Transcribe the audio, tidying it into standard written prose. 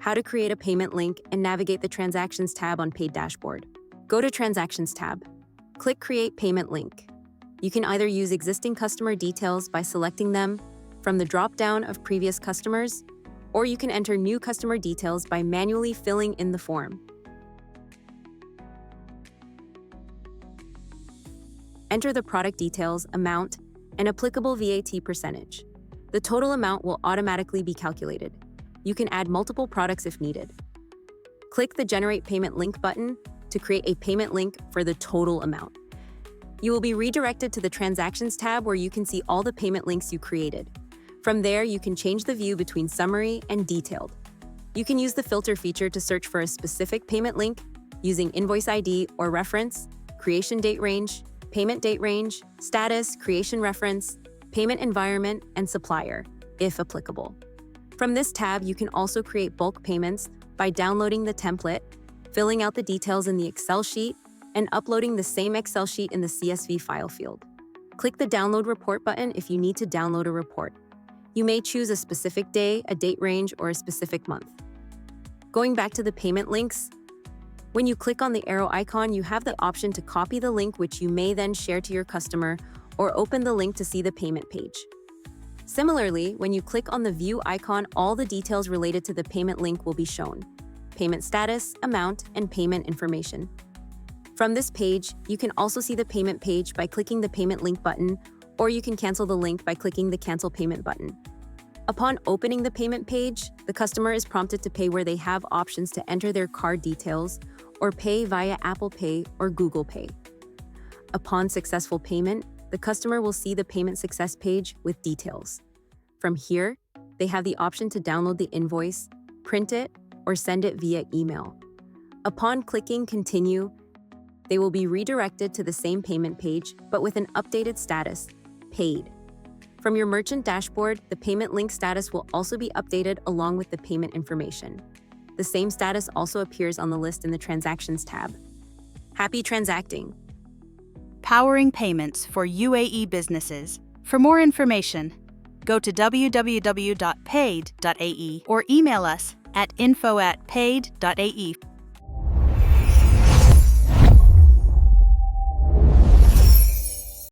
how to create a payment link, and navigate the Transactions tab on Paid Dashboard. Go to Transactions tab. Click Create Payment Link. You can either use existing customer details by selecting them from the drop-down of previous customers, or you can enter new customer details by manually filling in the form. Enter the product details, amount, and applicable VAT percentage. The total amount will automatically be calculated. You can add multiple products if needed. Click the Generate Payment Link button to create a payment link for the total amount. You will be redirected to the Transactions tab where you can see all the payment links you created. From there, you can change the view between summary and detailed. You can use the filter feature to search for a specific payment link using invoice ID or reference, creation date range, payment date range, status, creation reference, payment environment, and supplier, if applicable. From this tab, you can also create bulk payments by downloading the template, filling out the details in the Excel sheet, and uploading the same Excel sheet in the CSV file field. Click the Download Report button if you need to download a report. You may choose a specific day, a date range, or a specific month. Going back to the payment links, when you click on the arrow icon, you have the option to copy the link, which you may then share to your customer, or open the link to see the payment page. Similarly, when you click on the View icon, all the details related to the payment link will be shown: payment status, amount, and payment information. From this page, you can also see the payment page by clicking the Payment Link button, or you can cancel the link by clicking the Cancel Payment button. Upon opening the payment page, the customer is prompted to pay where they have options to enter their card details or pay via Apple Pay or Google Pay. Upon successful payment, the customer will see the payment success page with details. From here, they have the option to download the invoice, print it, or send it via email. Upon clicking Continue, they will be redirected to the same payment page, but with an updated status, Paid. From your merchant dashboard, the payment link status will also be updated along with the payment information. The same status also appears on the list in the Transactions tab. Happy transacting! Powering payments for UAE businesses. For more information, go to www.paid.ae or email us at info@paid.ae.